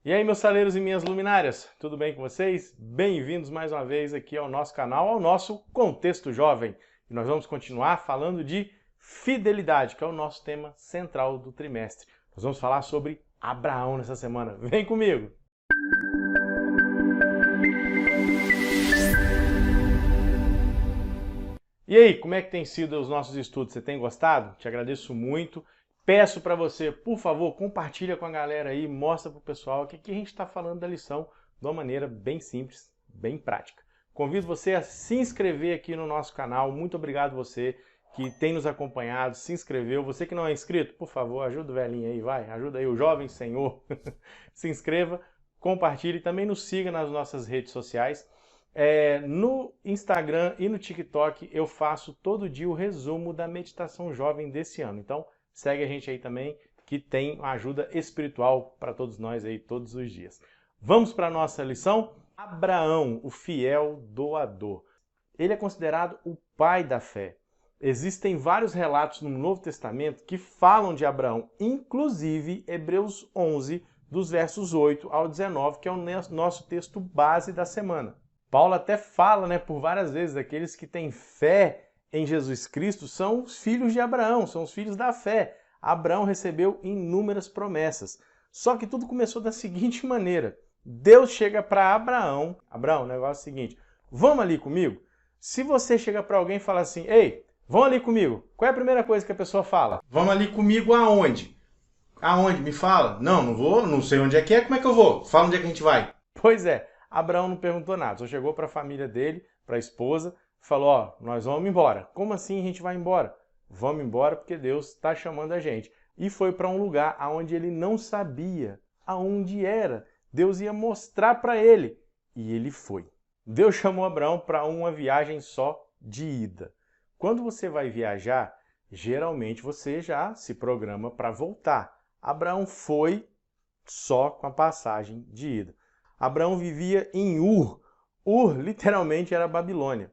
E aí, meus saleiros e minhas luminárias, tudo bem com vocês? Bem-vindos mais uma vez aqui ao nosso canal, ao nosso Contexto Jovem. E nós vamos continuar falando de fidelidade, que é o nosso tema central do trimestre. Nós vamos falar sobre Abraão nessa semana. Vem comigo! E aí, como é que tem sido os nossos estudos? Você tem gostado? Te agradeço muito. Peço para você, por favor, compartilha com a galera aí, mostra para o pessoal que aqui a gente está falando da lição de uma maneira bem simples, bem prática. Convido você a se inscrever aqui no nosso canal. Muito obrigado você que tem nos acompanhado, se inscreveu. Você que não é inscrito, por favor, ajuda o velhinho aí, vai. Ajuda aí o jovem senhor. Se inscreva, compartilhe e também nos siga nas nossas redes sociais. No Instagram e no TikTok eu faço todo dia o resumo da meditação jovem desse ano. Então, segue a gente aí também, que tem ajuda espiritual para todos nós aí todos os dias. Vamos para a nossa lição? Abraão, o fiel doador. Ele é considerado o pai da fé. Existem vários relatos no Novo Testamento que falam de Abraão, inclusive Hebreus 11, dos versos 8 ao 19, que é o nosso texto base da semana. Paulo até fala, por várias vezes, aqueles que têm fé em Jesus Cristo são os filhos de Abraão, são os filhos da fé. Abraão recebeu inúmeras promessas. Só que tudo começou da seguinte maneira. Deus chega para Abraão, o negócio é o seguinte, vamos ali comigo? Se você chega para alguém e fala assim, ei, vamos ali comigo, qual é a primeira coisa que a pessoa fala? Vamos ali comigo aonde? Aonde? Me fala. Não, não vou, não sei onde é que é, como é que eu vou? Fala onde é que a gente vai. Pois é, Abraão não perguntou nada, só chegou para a família dele, para a esposa, falou, ó, nós vamos embora. Como assim a gente vai embora? Vamos embora porque Deus está chamando a gente. E foi para um lugar onde ele não sabia aonde era. Deus ia mostrar para ele. E ele foi. Deus chamou Abraão para uma viagem só de ida. Quando você vai viajar, geralmente você já se programa para voltar. Abraão foi só com a passagem de ida. Abraão vivia em Ur. Ur literalmente era Babilônia.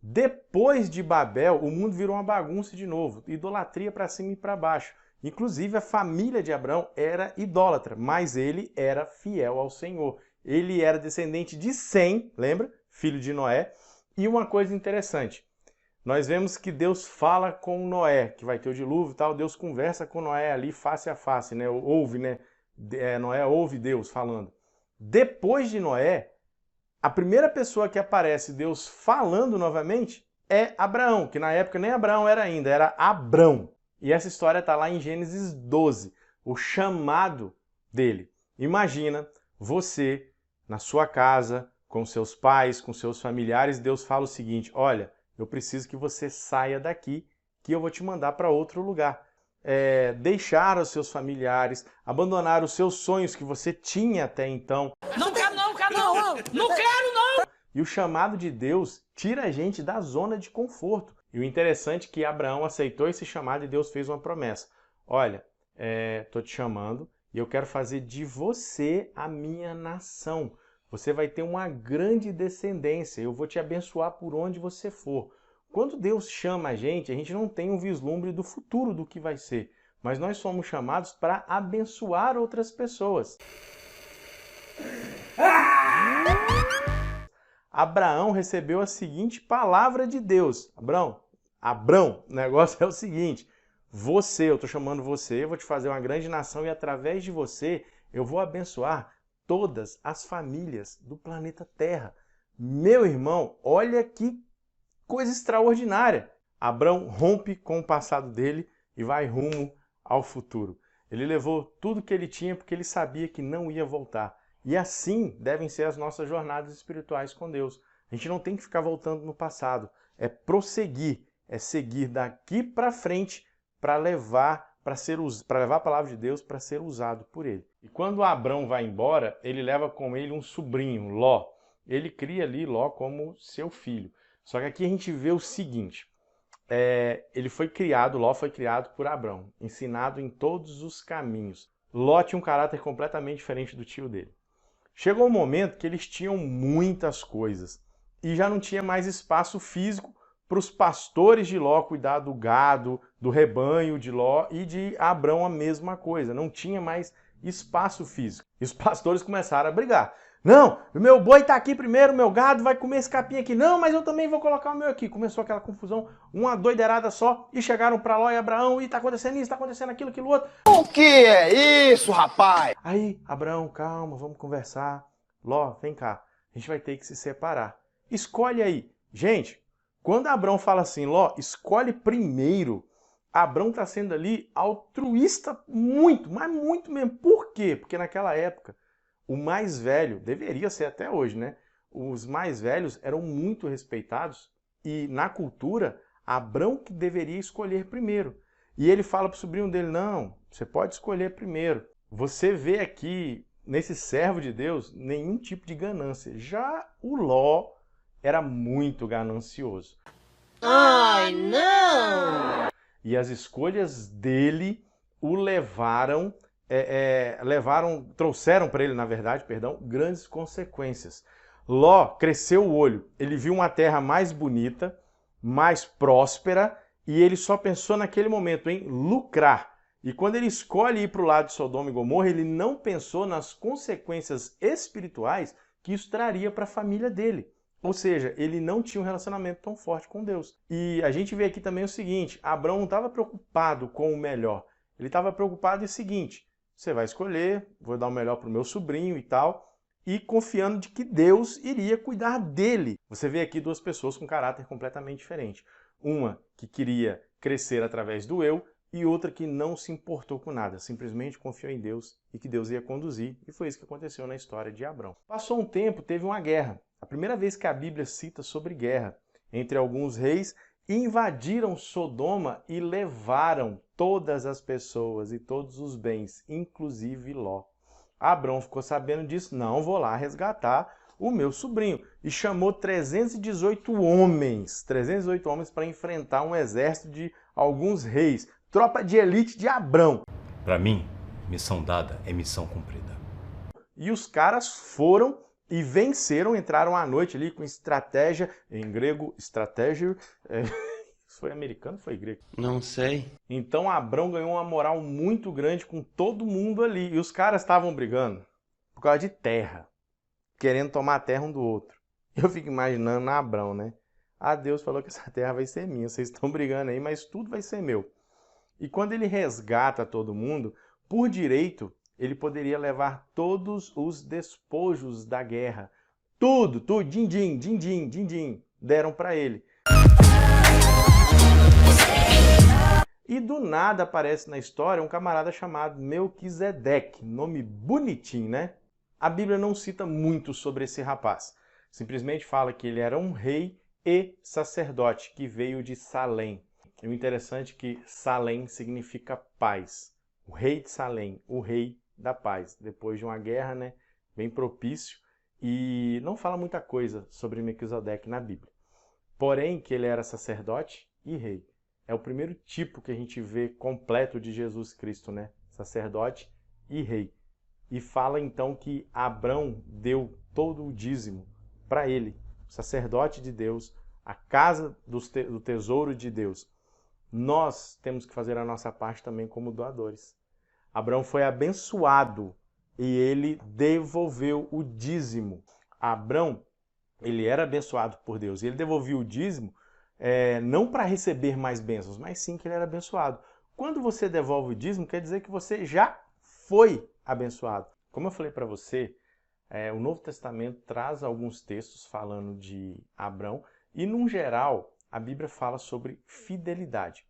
Depois de Babel, o mundo virou uma bagunça de novo, idolatria para cima e para baixo. Inclusive a família de Abraão era idólatra, mas ele era fiel ao Senhor. Ele era descendente de Sem, lembra? Filho de Noé. E uma coisa interessante, nós vemos que Deus fala com Noé, que vai ter o dilúvio e tal, Deus conversa com Noé ali face a face, ouve, Noé ouve Deus falando. Depois de Noé, a primeira pessoa que aparece Deus falando novamente é Abraão, que na época nem Abraão era ainda, era Abrão. E essa história está lá em Gênesis 12, o chamado dele. Imagina você na sua casa, com seus pais, com seus familiares, Deus fala o seguinte, olha, eu preciso que você saia daqui, que eu vou te mandar para outro lugar. Deixar os seus familiares, abandonar os seus sonhos que você tinha até então. Não quero não, não quero não! E o chamado de Deus tira a gente da zona de conforto. E o interessante é que Abraão aceitou esse chamado e Deus fez uma promessa. Olha, estou te chamando e eu quero fazer de você a minha nação. Você vai ter uma grande descendência, eu vou te abençoar por onde você for. Quando Deus chama a gente não tem um vislumbre do futuro do que vai ser, mas nós somos chamados para abençoar outras pessoas. Abraão recebeu a seguinte palavra de Deus. Abrão, o negócio é o seguinte, eu estou chamando você, eu vou te fazer uma grande nação e através de você eu vou abençoar todas as famílias do planeta Terra. Meu irmão, olha que coisa extraordinária. Abrão rompe com o passado dele e vai rumo ao futuro. Ele levou tudo que ele tinha porque ele sabia que não ia voltar. E assim devem ser as nossas jornadas espirituais com Deus. A gente não tem que ficar voltando no passado. É prosseguir, é seguir daqui para frente para levar a palavra de Deus para ser usado por ele. E quando Abrão vai embora, ele leva com ele um sobrinho, Ló. Ele cria ali Ló como seu filho. Só que aqui a gente vê o seguinte, Ló foi criado por Abrão, ensinado em todos os caminhos. Ló tinha um caráter completamente diferente do tio dele. Chegou um momento que eles tinham muitas coisas e já não tinha mais espaço físico para os pastores de Ló cuidar do gado, do rebanho de Ló e de Abrão a mesma coisa. Não tinha mais espaço físico. E os pastores começaram a brigar. Não, o meu boi está aqui primeiro, o meu gado vai comer esse capim aqui. Não, mas eu também vou colocar o meu aqui. Começou aquela confusão, uma doideirada só, e chegaram para Ló e Abraão, e está acontecendo isso, está acontecendo aquilo, aquilo outro. O que é isso, rapaz? Aí, Abraão, calma, vamos conversar. Ló, vem cá, a gente vai ter que se separar. Escolhe aí. Gente, quando Abraão fala assim, Ló, escolhe primeiro, Abraão está sendo ali altruísta muito, mas muito mesmo. Por quê? Porque naquela época, o mais velho, deveria ser até hoje, né? Os mais velhos eram muito respeitados e na cultura, Abraão que deveria escolher primeiro. E ele fala para o sobrinho dele, não, você pode escolher primeiro. Você vê aqui, nesse servo de Deus, nenhum tipo de ganância. Já o Ló era muito ganancioso. Ai, não! E as escolhas dele o trouxeram para ele, na verdade, grandes consequências. Ló cresceu o olho, ele viu uma terra mais bonita, mais próspera, e ele só pensou naquele momento em lucrar. E quando ele escolhe ir para o lado de Sodoma e Gomorra, ele não pensou nas consequências espirituais que isso traria para a família dele. Ou seja, ele não tinha um relacionamento tão forte com Deus. E a gente vê aqui também o seguinte, Abraão não estava preocupado com o melhor. Ele estava preocupado em o seguinte, você vai escolher, vou dar o melhor para o meu sobrinho e tal, e confiando de que Deus iria cuidar dele. Você vê aqui duas pessoas com caráter completamente diferente. Uma que queria crescer através do eu, e outra que não se importou com nada, simplesmente confiou em Deus e que Deus ia conduzir. E foi isso que aconteceu na história de Abraão. Passou um tempo, teve uma guerra. A primeira vez que a Bíblia cita sobre guerra entre alguns reis, invadiram Sodoma e levaram todas as pessoas e todos os bens, inclusive Ló. Abraão ficou sabendo disso, não, vou lá resgatar o meu sobrinho. E chamou 318 homens para enfrentar um exército de alguns reis. Tropa de elite de Abraão. Para mim, missão dada é missão cumprida. E os caras foram e venceram, entraram à noite ali com estratégia, em grego, estratégia, foi americano ou foi grego? Não sei. Então Abraão ganhou uma moral muito grande com todo mundo ali. E os caras estavam brigando por causa de terra, querendo tomar a terra um do outro. Eu fico imaginando Abraão, né? Ah, Deus falou que essa terra vai ser minha, vocês estão brigando aí, mas tudo vai ser meu. E quando ele resgata todo mundo, por direito, ele poderia levar todos os despojos da guerra. Tudo, din-din, deram para ele. E do nada aparece na história um camarada chamado Melquisedeque, nome bonitinho, né? A Bíblia não cita muito sobre esse rapaz. Simplesmente fala que ele era um rei e sacerdote que veio de Salém. E o interessante é que Salém significa paz. O rei de Salém, o rei da paz. Depois de uma guerra, né, bem propício. E não fala muita coisa sobre Melquisedeque na Bíblia. Porém, que ele era sacerdote e rei. É o primeiro tipo que a gente vê completo de Jesus Cristo, né? Sacerdote e rei. E fala então que Abraão deu todo o dízimo para ele, sacerdote de Deus, a casa do tesouro de Deus. Nós temos que fazer a nossa parte também como doadores. Abraão foi abençoado e ele devolveu o dízimo. Abraão, ele era abençoado por Deus e ele devolveu o dízimo não para receber mais bênçãos, mas sim que ele era abençoado. Quando você devolve o dízimo, quer dizer que você já foi abençoado. Como eu falei para você, o Novo Testamento traz alguns textos falando de Abraão e, num geral, a Bíblia fala sobre fidelidade.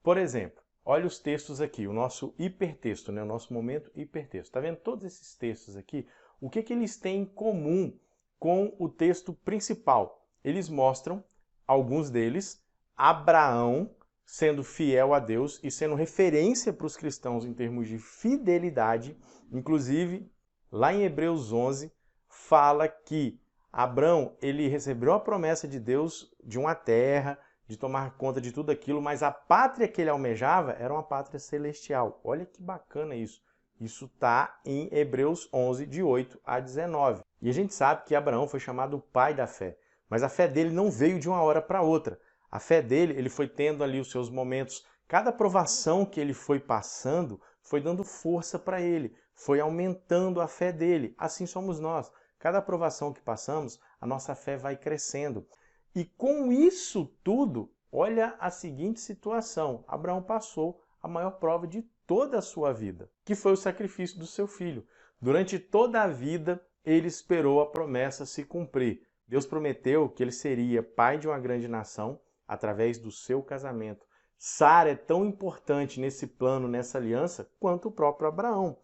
Por exemplo, olha os textos aqui, o nosso hipertexto, né? O nosso momento hipertexto. Está vendo todos esses textos aqui? O que eles têm em comum com o texto principal? Eles mostram, alguns deles, Abraão sendo fiel a Deus e sendo referência para os cristãos em termos de fidelidade. Inclusive, lá em Hebreus 11, fala que Abraão, ele recebeu a promessa de Deus de uma terra, de tomar conta de tudo aquilo, mas a pátria que ele almejava era uma pátria celestial. Olha que bacana isso. Isso está em Hebreus 11, de 8 a 19. E a gente sabe que Abraão foi chamado o pai da fé, mas a fé dele não veio de uma hora para outra. A fé dele, ele foi tendo ali os seus momentos. Cada provação que ele foi passando foi dando força para ele, foi aumentando a fé dele. Assim somos nós. Cada aprovação que passamos, a nossa fé vai crescendo. E com isso tudo, olha a seguinte situação. Abraão passou a maior prova de toda a sua vida, que foi o sacrifício do seu filho. Durante toda a vida, ele esperou a promessa se cumprir. Deus prometeu que ele seria pai de uma grande nação através do seu casamento. Sara é tão importante nesse plano, nessa aliança, quanto o próprio Abraão.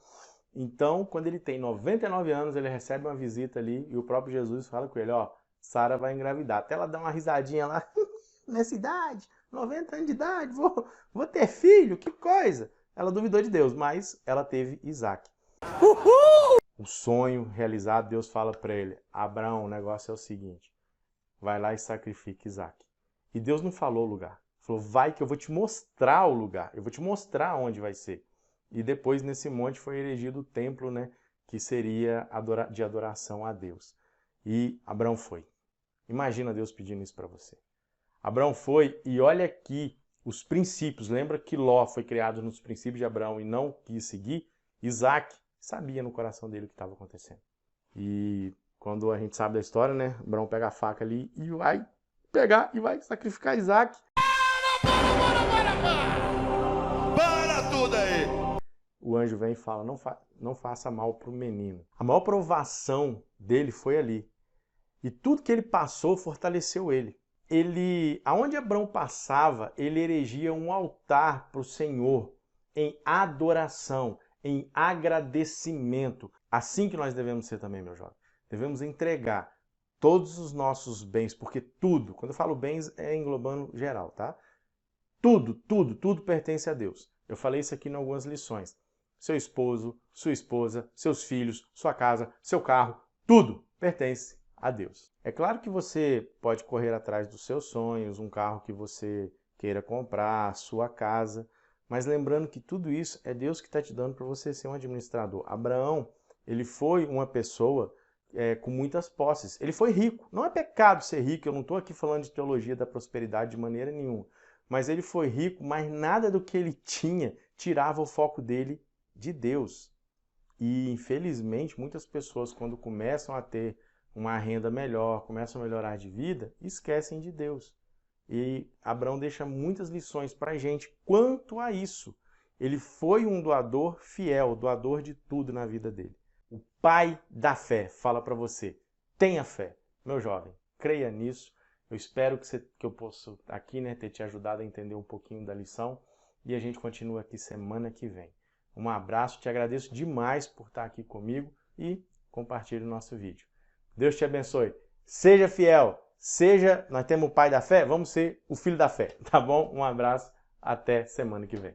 Então, quando ele tem 99 anos, ele recebe uma visita ali e o próprio Jesus fala com ele, ó, Sara vai engravidar. Até ela dá uma risadinha lá, nessa idade, 90 anos de idade, vou ter filho, que coisa. Ela duvidou de Deus, mas ela teve Isaac. Uhul! O sonho realizado, Deus fala para ele, Abraão, o negócio é o seguinte, vai lá e sacrifica Isaac. E Deus não falou o lugar, falou, vai que eu vou te mostrar o lugar, eu vou te mostrar onde vai ser. E depois nesse monte foi erigido o templo, né, que seria de adoração a Deus. E Abraão foi. Imagina Deus pedindo isso para você. Abraão foi e olha aqui os princípios. Lembra que Ló foi criado nos princípios de Abraão e não quis seguir? Isaac sabia no coração dele o que estava acontecendo. E quando a gente sabe da história, né? Abraão pega a faca ali e vai pegar e vai sacrificar Isaac. Para tudo aí! O anjo vem e fala, não faça mal para o menino. A maior provação dele foi ali. E tudo que ele passou fortaleceu ele. Aonde Abraão passava, ele erigia um altar para o Senhor em adoração, em agradecimento. Assim que nós devemos ser também, meu jovem. Devemos entregar todos os nossos bens, porque tudo, quando eu falo bens, é englobando geral, tá? Tudo pertence a Deus. Eu falei isso aqui em algumas lições. Seu esposo, sua esposa, seus filhos, sua casa, seu carro, tudo pertence a Deus. É claro que você pode correr atrás dos seus sonhos, um carro que você queira comprar, sua casa, mas lembrando que tudo isso é Deus que está te dando para você ser um administrador. Abraão, ele foi uma pessoa com muitas posses. Ele foi rico. Não é pecado ser rico, eu não estou aqui falando de teologia da prosperidade de maneira nenhuma, mas ele foi rico, mas nada do que ele tinha tirava o foco dele de Deus. E infelizmente muitas pessoas quando começam a ter uma renda melhor, começam a melhorar de vida, esquecem de Deus. E Abraão deixa muitas lições para a gente quanto a isso. Ele foi um doador fiel, doador de tudo na vida dele. O pai da fé fala para você, tenha fé. Meu jovem, creia nisso. Eu espero que eu possa aqui, né, ter te ajudado a entender um pouquinho da lição. E a gente continua aqui semana que vem. Um abraço, te agradeço demais por estar aqui comigo e compartilhe o nosso vídeo. Deus te abençoe. Seja fiel. Nós temos o pai da fé, vamos ser o filho da fé, tá bom? Um abraço, até semana que vem.